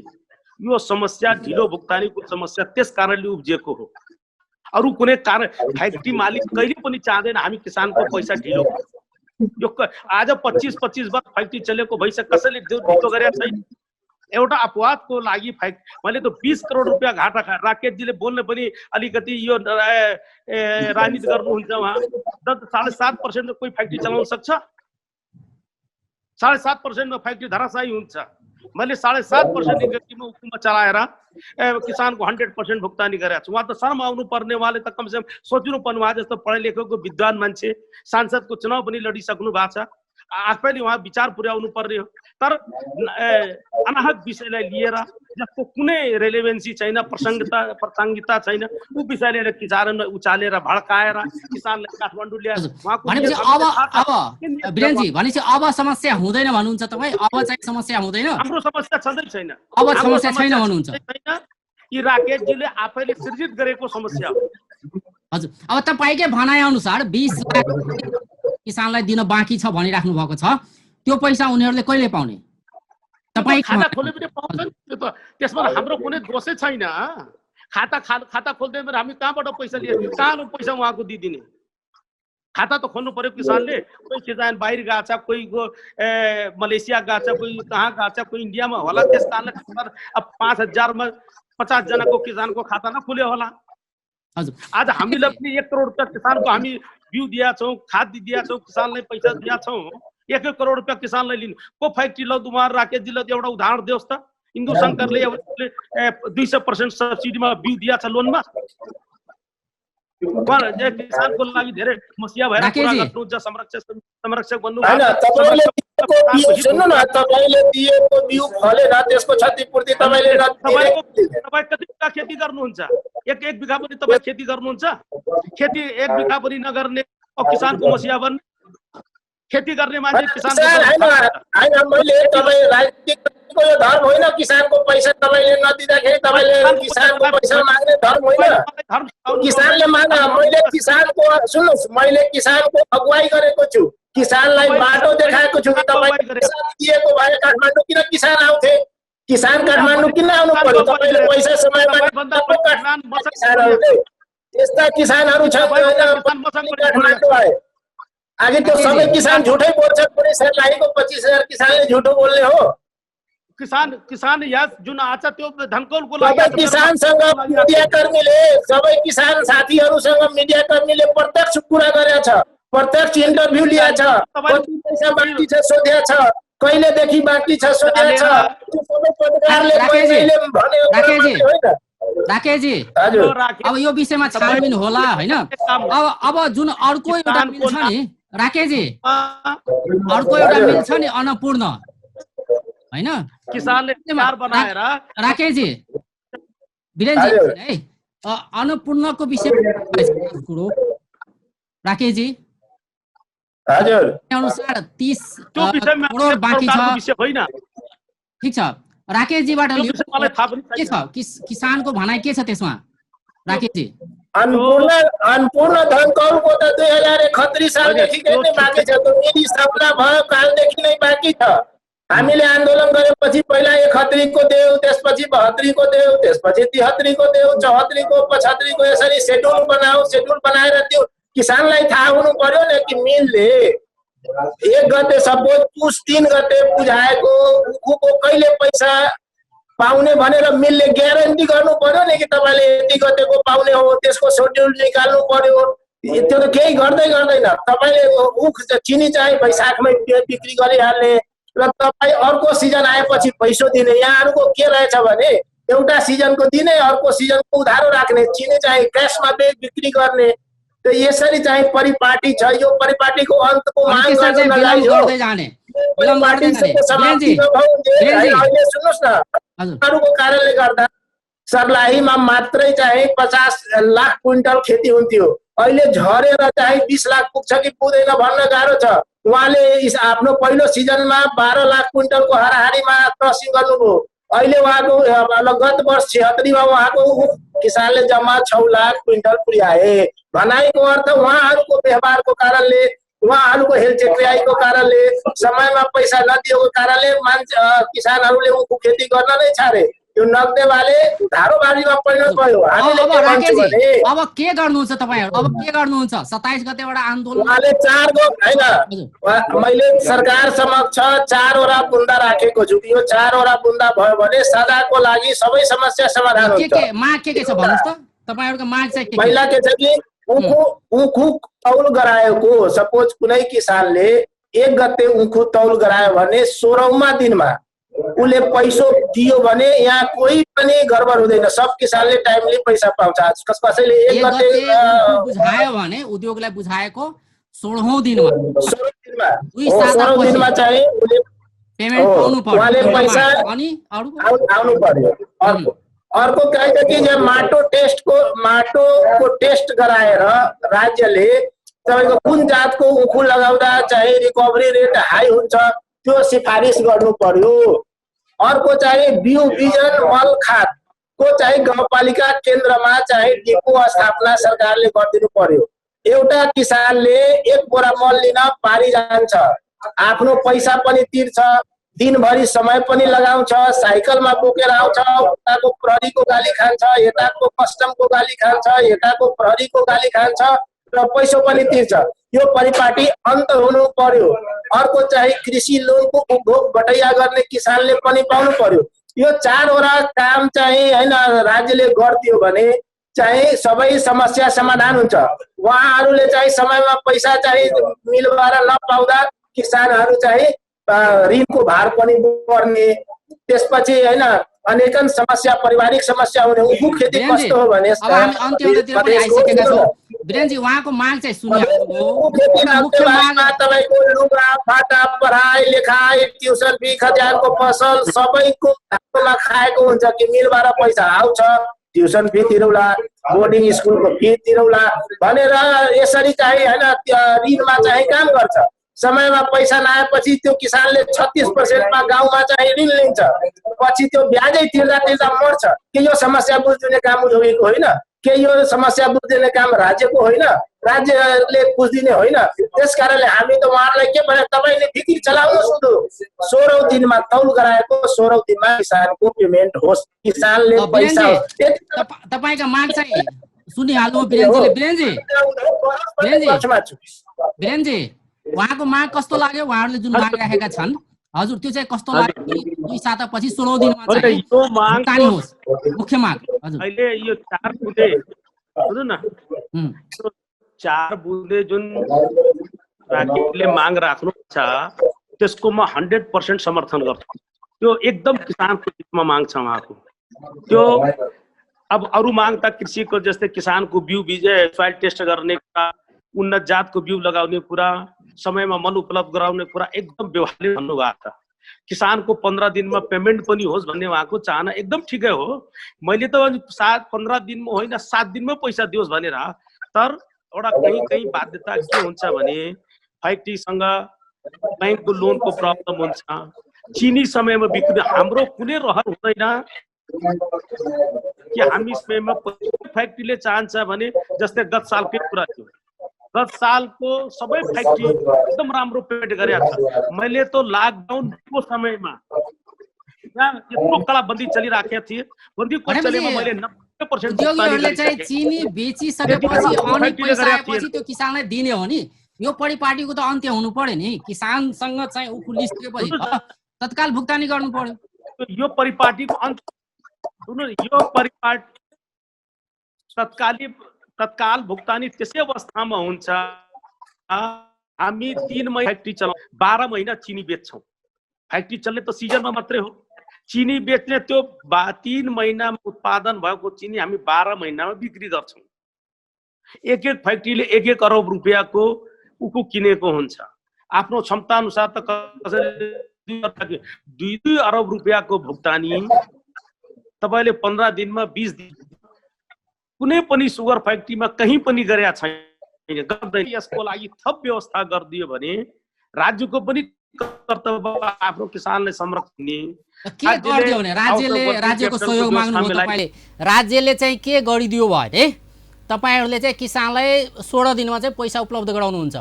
यो समस्या, ढिलो भुक्तानीको समस्या त्यस कारणले उब्जिएको हो। अरु कुनै कारण फ्याक्ट्री मालिक कहिले पनि चाहदैन हामी किसानको पैसा ढिलो। यो आज 25 वर्ष फ्याक्ट्री चलेको भइसक्यो, कसैले ढिलो गरेको छैन। एउटा अपवादको लागि मैले त 20 करोड रुपियाँ घाटा खाएँ। राकेशजीले बोल्ने पनि अलिकति यो राजनीति गर्नुहुन्छ उहाँ। 7.5% कोही फ्याक्ट्री चलाउन सक्छ? 7.5%मा फ्याक्ट्री धराशायी हुन्छ। मैले 7.5% इन्कममा हुकुममा चलाएर किसानको 100% भुक्तानी गरेको छु। उहाँ त शर्म आउनु पर्ने, उहाँले त कमसेकम सोच्नु पर्नु, उहाँ जस्तो पढे लेखेको विद्वान मान्छे सांसदको चुनाव पनि लडिसक्नु भएको छ, आफैले उहाँ विचार पुर्याउनु पर्ने हो। तर अनाहक विषयलाई लिएर जसको कुनै रेलेभेन्सी छैन, प्रासङ्गिकता छैन, ऊ विषय लिएर किसान उचालेर भड्काएर किसानलाई काठमाडौँ ल्याएर भनेपछि अब वीरेनजी भनेपछि अब समस्या हुँदैन भन्नुहुन्छ तपाईँ? अब चाहिँ समस्या हुँदैन? हाम्रो समस्या छँदै छैन, अब समस्या छैन भन्नुहुन्छ? यी राकेशजीले आफैले सृजित गरेको समस्या हो। हजुर, अब तपाईँकै भनाइ अनुसार 20 लाख किसानलाई दिन बाँकी छ भनिराख्नु भएको छ, त्यो पैसा उनीहरूले कहिले पाउने? तपाईँ खाता खोले पनि पाउँछन्, त्यसमा हाम्रो कुनै दोषै छैन। खाता खोल्दै हामी कहाँबाट पैसा लिए? कहाँको पैसा उहाँको दिदिने? खाता त खोल्नु पर्यो किसानले। कोही किसान बाहिर गएको छ, कोही मलेसिया गएको छ, कोही कहाँ गएको छ, कोही इन्डियामा होला। त्यस कारणले 5,000मा 50 जनाको किसानको खाता नखुल्यो होला। हजुर, आज हामीले पनि 1 करोड रुपियाँ किसानको हामी बिउ दिएका छौँ, खाद दिएका छौँ, किसानलाई पैसा दिएका छौँ। 1 करोड रुपियाँ किसानलाई लिनु को फ्याक्ट्री ल उहाँ राकेशजीलाई एउटा उदाहरण दियोस् त। इन्दु शङ्करले 200% सब्सिडीमा बिउ दिएका छ लोनमा। किसानको लागि धेरै समस्या भएर कुरा गर्नुहुन्छ, संरक्षक भन्नु सुन्नु न, तपाईले दिएको बिउ फलेन, त्यसको क्षतिपूर्ति तपाईले तपाईँ कति बिघा खेती गर्नुहुन्छ? एक बिघा पनि तपाईँ खेती गर्नुहुन्छ? खेती 1 बिघा पनि नगर्ने किसानको मसिया बन्ने? खेती गर्ने मान्छे किसान हैन। मैले तपाईँ राजनीतिको यो धर्म होइन। किसानको पैसा तपाईँले नदिँदाखेरि तपाईँले किसानको पैसा माग्ने धर्म होइन। किसानले माग, मैले किसानको सुन्नुहोस्, मैले किसानको अगुवाई गरेको छु, किसानलाई बाटो देखाएको छु। तपाईँले दिएको भए काठमाडौँ किन किसान आउँथे? किसान काठमाडौँ किन आउनु पर्यो? तपाईँले पैसा समयमा किसान आउँथे। यस्ता किसानहरू छ काठमाडौँ आए। आगे तो सबै किसान झुठै बोल्छ। कुनै सरलाहीको 25,000 किसानले झुठो बोल्ने हो? किसान या जुन आछ त्यो धनकौलको लागि सबै किसानसँग मिडियाकर्मीले, सबै किसान साथीहरूसँग मिडियाकर्मीले प्रत्यक्ष कुरा गरेछ, प्रत्यक्ष इन्टरभ्यू लिएछ। कति पैसा बाँकी छ सोधेको छ, कहिलेदेखि बाँकी छ सोधेको छ। त्यो सबै पत्रकारले मैले भने होइन। राकेशजी, अब यो विषयमा छानबिन होला होइन? अब जुन अर्को एउटा मिल छ नि राकेशजी, अर्को एउटा मिल छ नि अन्नपूर्ण होइन? किसानले बनाएर राकेशजी, वीरेनजी है, अन्नपूर्णको विषयमा कुरो राकेशजी हजुर अनुसार 30 करोड बाँकी छ, ठिक छ? राकेशजीबाट के छ? किसानको भनाइ के छ त्यसमा राकेशजी? अन्नपूर्ण धनकौलको त 2031 सालदेखि नै बाँकी छ। त्यो निधि स्थापना भयो कालदेखि नै बाँकी छ। हामीले आन्दोलन गरेपछि पहिला 71 को देऊ, त्यसपछि 72 को देऊ, त्यसपछि 73 को देऊ, 74 को, 75 को, यसरी शेड्युल बनाऊ। शेड्युल बनाएर त्यो किसानलाई थाहा हुनु पर्यो नि कि मिलले 1 गते सपोज पुस 3 गते बुझाएको उखुको कहिले पैसा पाउने भनेर मिलले ग्यारेन्टी गर्नु पर्यो नि कि तपाईले यति गतेको पाउने हो, त्यसको शेड्युल निकाल्नु पर्यो। त्यो त केही गर्दैन। तपाईले उख चिनी चाहिँ वैशाखमै बिक्री गरिहाल्ने र तपाईँ अर्को सिजन आएपछि पैसा दिने। यहाँहरूको के रहेछ भने एउटा सिजनको दिने, अर्को सिजनको उधारो राख्ने, चिनी चाहिँ क्यासमा बिक्री गर्ने। तो यसरी चाहिँ परिपाटी छ। यो परिपाटीको अन्तको माग गर्न गर्दै जाने सुन्नुहोस् न, अरूको कारणले गर्दा सर्लाहीमा मात्रै चाहिँ 50 लाख क्विन्टल खेती हुन्थ्यो। अहिले झरेर चाहिँ 20 लाख पुग्छ कि पुग्दैन भन्न गाह्रो छ। उहाँले आफ्नो पहिलो सिजनमा 12 लाख क्विन्टलको हाराहारीमा क्रसिङ गर्नुभयो। अहिले उहाँको गत वर्ष 76 मा उहाँको किसानले जम्मा 6 लाख क्विन्टल पुर्याए। भनाइको अर्थ उहाँहरूको व्यवहारको कारणले, उहाँहरूको हेलचेक्र्याइको कारणले, समयमा पैसा नदिएको कारणले मान्छे किसानहरूले उखु खेती गर्न नै छाडे। यो नगदेवाले धारोबारीमा परिणत भयो। हामीले अब के भन्छौँ राकेशजी भने अब के गर्नुहुन्छ तपाईँहरू, अब के गर्नुहुन्छ? 27 गतेबाट आन्दोलन उहाँले 4 गो हैन, मैले सरकार समक्ष 4 वटा बुन्दा राखेको छु। यो 4 वटा बुन्दा भयो भने सदाको लागि सबै समस्या समाधान हुन्छ। के माग के छ भन्नुहोस् त? तपाईँहरूको माग चाहिँ के? पहिला के छ कि उखु तौल गराएको, सपोज कुनै किसानले 1 गते उखु तौल गरायो भने 16औं दिनमा उसले पैसा दियो भने यहाँ कोही पनि गडबड हुँदैन। सब किसानले टाइमली पैसा पाउँछ। कसैले 1 गते बुझायो भने उद्योगलाई बुझाएको 16औं दिनमा 16 दिनमा चाहिँ उसले पेमेन्ट पाउनु पर्यो। उहाँले पैसा अनि आउनु पर्यो। अर्को के छ कि जो माटोको टेस्ट गराएर राज्यले तपाईको कुन जातको उखु लगाउँदा चाहिँ रिकभरी रेट हाई हुन्छ त्यो सिफारिस गर्नु पर्यो। अर्को चाहिँ बिउ बिजन मल खादको चाहिँ गाउँपालिका केन्द्रमा चाहिँ डिपो स्थापना सरकारले गरिदिनु पर्यो। एउटा किसानले 1 बोरा मल लिन पारी जान्छ, आफ्नो पैसा पनि तिर्छ, दिनभरि समय पनि लगाउँछ, साइकलमा बोकेर आउँछ, उताको प्रहरीको गाली खान्छ, यताको कस्टमको गाली खान्छ, यताको प्रहरीको गाली खान्छ र पैसा पनि तिर्छ। यो परिपाटी अन्त हुनु पर्यो। अर्को चाहिँ कृषि लोनको उपभोग बटैया गर्ने किसानले पनि पाउनु पर्यो। यो 4 वटा काम चाहिँ हैन राज्यले गरिदियो भने चाहिँ सबै समस्या समाधान हुन्छ। उहाँहरूले चाहिँ समयमा पैसा चाहिँ मिलबाट नपाउँदा किसानहरू चाहिँ ऋणको भार पनि बढ्ने, त्यसपछि हैन अनेकन समस्या, पारिवारिक समस्या हुने। उखु खेती कस्तो हो भने अब हामी अन्त्यतिर पनि आइसकेका छौँ। वीरेनजी उहाँको माग चाहिँ सुनिहाल्नुभयो। मुख्य मागमा तपाईको लुगा फाटा, पढाइ लेखाइ, ट्युसन फी, खजानको पसल सबैको हातमा खाएको हुन्छ कि मिलबाट पैसा आउँछ, ट्युसन फी तिरौला, बोर्डिङ स्कुलको फी तिरौला भनेर यसरी चाहिँ हैन ऋणमा चाहिँ काम गर्छ। समयमा पैसा नआएपछि त्यो किसानले 36% गाउँमा चाहिँ ऋण लिन्छ, पछि त्यो ब्याजै तिर्दा तिर्दा मर्छ। के यो समस्या बुझ्दिने काम उद्योगीको होइन? के यो समस्या बुझ्दिने काम राज्यको होइन? राज्यले बुझ्दिने होइन। त्यसकारणले हामी त उहाँहरूलाई के भने तपाईँले फिकिर चलाउनुहोस्। 16औं दिनमा तौल गराएको 16औं दिनमा किसानको पेमेन्ट होस्, किसानले पैसा तपाईका माग चाहिँ सुनिहाल्नु वीरेनजीले। वीरेनजी उहाँको माग कस्तो लाग्यो? उहाँहरूले जुन माग राखेका छन् हजुर त्यो चाहिँ कस्तो लाग्यो? 2 सातापछि 16औं दिनमा चाहिँ यो माग होस् मुख्य माग। हजुर अहिले यो 4 बुँदे सुन्नु न, 4 बुँदे जुन राकेशले माग राख्नु छ त्यसको म 100% समर्थन गर्छु। त्यो एकदम किसानको हितमा माग छ उहाँको। त्यो अब अरू माग त कृषिको जस्तै किसानको बिउ बिजय सोइल टेस्ट गर्ने कुरा, उन्नत जातको बिउ लगाउने कुरा, समयमा मल उपलब्ध गराउने कुरा एकदम व्यवहारिक भन्नुभएको छ। किसानको 15 दिनमा पेमेन्ट पनि होस् भन्ने उहाँको चाहना एकदम ठिकै हो। मैले त 15 दिनमा होइन 7 दिनमा पैसा दियोस् भनेर, तर एउटा कहीँ बाध्यता के हुन्छ भने फ्याक्ट्रीसँग बैंकको लोनको प्रब्लम हुन्छ, चिनी समयमा बिक्री, हाम्रो कुनै रहर हुँदैन कि हामी समयमा फ्याक्ट्रीले चाहन्छ भने जस्तै गत सालकै कुरा थियो, गत सालको सबै फ्याक्ट्री एकदम राम्रो पेमेन्ट गरेको छ। मैले त लकडाउनको समयमा यहाँ यत्रो कलाबन्दी चलिराखेको थिए, बन्दीको चलेमा मैले 90% उद्योगीहरूले चाहिँ चिनी बेचिसकेपछि अनि पैसा आएपछि त्यो किसानलाई दिने हो नि। यो परिपाटीको त अन्त्य हुनु पर्यो नि। किसानसँग चाहिँ उखु लिसकेपछि तत्काल भुक्तानी गर्नु पर्यो। यो परिपाटीको अन्त सुन्नु, यो परिपाटी तत्काल भुक्तानी त्यसै अवस्थामा हुन्छ हामी 3 महिना फ्याक्ट्री चलाउ, 12 महिना चिनी बेच्छौँ। फ्याक्ट्री चल्ने त सिजनमा मात्रै हो, चिनी बेच्ने त्यो 3 महिनामा उत्पादन भएको चिनी हामी 12 महिनामा बिक्री गर्छौँ। एक फ्याक्ट्रीले 1 अरब रुपियाँको उखु किनेको हुन्छ। आफ्नो क्षमता अनुसार त कसैले 2 अरब रुपियाँको भुक्तानी तपाईले 15 दिनमा 20 दिन कुनै पनि सुगर फ्याक्ट्रीमा कहीँ पनि गरेका छैन। गर्दैन। यसको लागि थप व्यवस्था गरिदियो भने राज्यको पनि कर्तव्य आफ्नो किसानलाई संरक्षण दिने। के गरिदियो भने राज्यको सहयोग माग्नुभयो तपाईले, राज्यले चाहिँ के गरिदियो भने तपाईहरुले चाहिँ किसानलाई 16 दिनमा चाहिँ पैसा उपलब्ध गराउनुहुन्छ।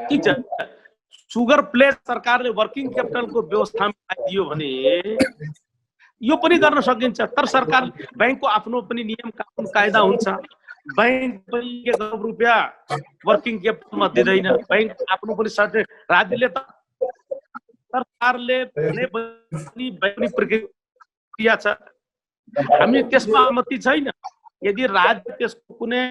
ठिक छ, सुगर प्लेट सरकारले वर्किङ क्यापिटलको व्यवस्था मिलाइदियो भने यो पनि गर्न सकिन्छ। तर सरकार बैंकको आफ्नो पनि नियम कानुन कायदा हुन्छ। बैंक पनि 1 करोड रुपैयाँ वर्किङ क्यापिटलमा दिँदैन। बैंक आफ्नो पनि राज्यले त सरकारले भने पनि बैंक प्रक्रिया छ, हामी त्यसमा अनुमति छैन। यदि राज्य त्यसको कुनै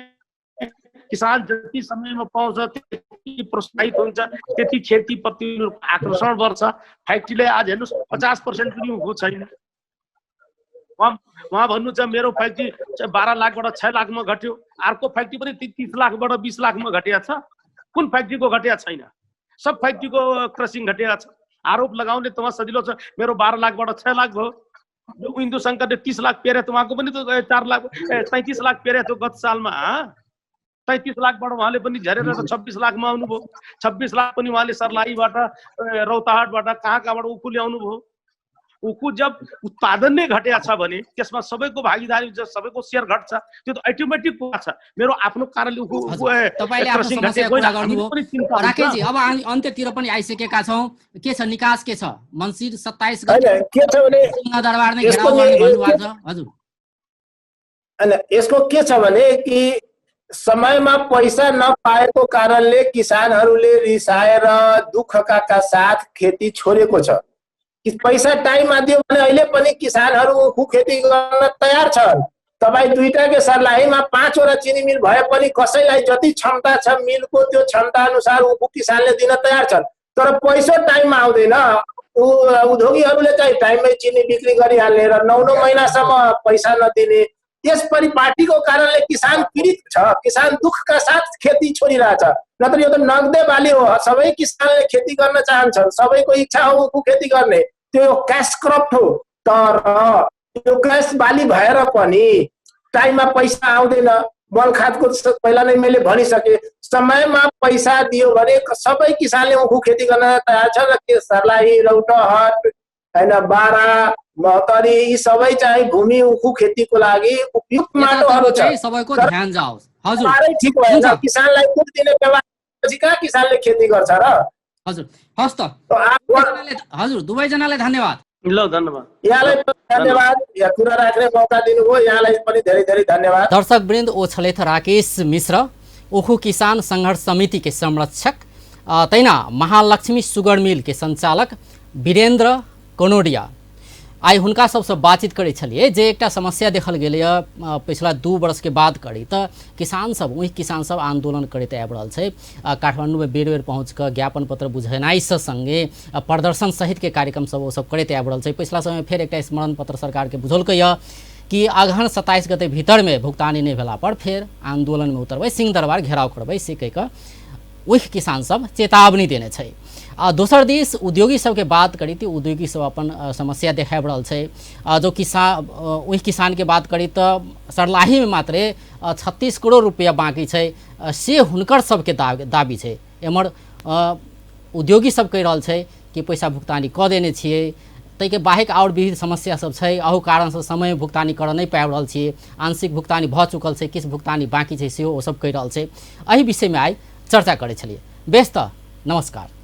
किसान जति समयमा पाउँछ त्यति प्रोत्साहित हुन्छ, त्यति खेतीप्रति आकर्षण बढ्छ। फ्याक्ट्रीले आज हेर्नुहोस् 50% पनि उखु छैन। उहाँ भन्नुहुन्छ मेरो फ्याक्ट्री 12 लाखबाट 6 लाखमा घट्यो, अर्को फ्याक्ट्री पनि 30 लाखबाट 20 लाखमा घटेको छ। कुन फ्याक्ट्रीको घटेको छैन? सब फ्याक्ट्रीको क्रसिङ घटेको छ। आरोप लगाउने त सजिलो छ, मेरो 12 लाखबाट 6 लाख भयो। हिन्दू शङ्करले 30 लाख पेरे, उहाँको पनि त 33 लाख पेरे थियो गत सालमा। 33 लाखबाट उहाँले पनि झरेर 26 लाखमा आउनुभयो। 26 लाख पनि उहाँले सर्लाहीबाट, रौतहटबाट, कहाँबाट उखु ल्याउनु भयो। उखु जब उत्पादन नै घटेको छ भने त्यसमा सबैको भागीदारी हुन्छ, सबैको शेयर घट्छ। त्यो त अटोमेटिक कुरा छ। मेरो आफ्नो कारणले उखु तपाईले आफ्नो समस्या कुरा गर्नुभयो। राकेशजी, अब अन्त्यतिर पनि आइसकेका छौं। के छ निकास, के छ? मन्सिर 27 गते के छ भने सिंहदरबार नै घेराउ गर्ने भन्नुभएको छ। हजुर, हैन यसको के छ भने कि समयमा पैसा नपाएको कारणले किसानहरूले रिसाएर दुःखका साथ खेती छोडेको छ। कि पैसा टाइममा दियो भने अहिले पनि किसानहरू उखु खेती गर्न तयार छन्। तपाईँ दुईटाकै सर्लाहीमा 5 वटा चिनी मिल भए पनि कसैलाई जति क्षमता छ मिलको त्यो क्षमता अनुसार उखु किसानले दिन तयार छन्। तर पैसा टाइममा आउँदैन। उद्योगीहरूले चाहिँ टाइममै चिनी बिक्री गरिहाल्ने र 9 महिनासम्म पैसा नदिने, यस परिपाटीको कारणले किसान पीडित छ। किसान दुःखका साथ खेती छोडिरहेछ। नत्र यो त नगदे बाली हो। सबै किसानले खेती गर्न चाहन्छन्, सबैको इच्छा हो उखु खेती गर्ने, त्यो क्यास क्रप हो। तर यो क्यास बाली भएर पनि टाइममा पैसा आउँदैन। मल खादको पहिला नै मैले भनिसके, समयमा पैसा दियो भने सबै किसानले उखु खेती गर्न तयार छ। र सर्लाही, रौतहट, हैन बारा, महोत्तरी यी सबै चाहिँ भूमि उखु खेतीको लागि उपयुक्त माटोहरू छ। सबैको ध्यान जाओस्। हजुर, सारै ठीक भएन। किसानलाई कुट दिने व्यवहारपछि कहाँ किसानले खेती गर्छ र? हजुर, हस् त। हजुर, दुवैजनालाई धन्यवाद। ल धन्यवाद। यहाँलाई पनि धन्यवाद, या कुरा राख्ने मौका दिनुभयो। यहाँलाई पनि धेरै धेरै धन्यवाद। दर्शक वृन्द, ओ छले थ राकेश मिश्र, उखु किसान संघर्ष समिति के संरक्षक, तैना महालक्ष्मी सुगर मिल के संचालक वीरेंद्र कनोडिया। आई हुनका सबसे बातचीत करै छलिए जे एकटा समस्या देखल गेलै पिछला 2 वर्ष के बाद करी त किसान सब वही किसान सब आंदोलन करते आबि रहल छै। काठमांडू में बेर बेर पहुँच कर ज्ञापन पत्र बुझेनाइ से संगे प्रदर्शन सहित के कार्यक्रम सब वो सब करते आबि रहल छै। पिछला समय फिर एक स्मरण पत्र सरकार के बुझलकै कि अगहन 27 गते भीतर में भुगतानी नहीं भेला पर फिर आंदोलन में उतरबै, सिंहदरबार घेराव करबै, से कहि कऽ वही किसान सब चेतावनी देने छै। दोसर दिस उद्योगी सबके बात करी तो उद्योगी सब अपन समस्या देखा रहल छै। जो किसान वही किसान के बात करी तो सर्लाही में मात्र 36 करोड़ रुपया बाकी छै, से हुनकर सबके दाबी छै। एमर उद्योगी सब कहि रहल छै कि पैसा भुगतानी कऽ देने छियै, ताहिके बाहेक और विविध समस्या सब छै। अहू कारण से समय भुगतानी कर नहीं पाबि रहल छियै, आंशिक भुगतानी भऽ चुकल छै, किछु भुगतानी बाकी छै, सेहो ओ सब कहि रहल छै। एहि विषय में आइ चर्चा करै छलिए। बेस त नमस्कार।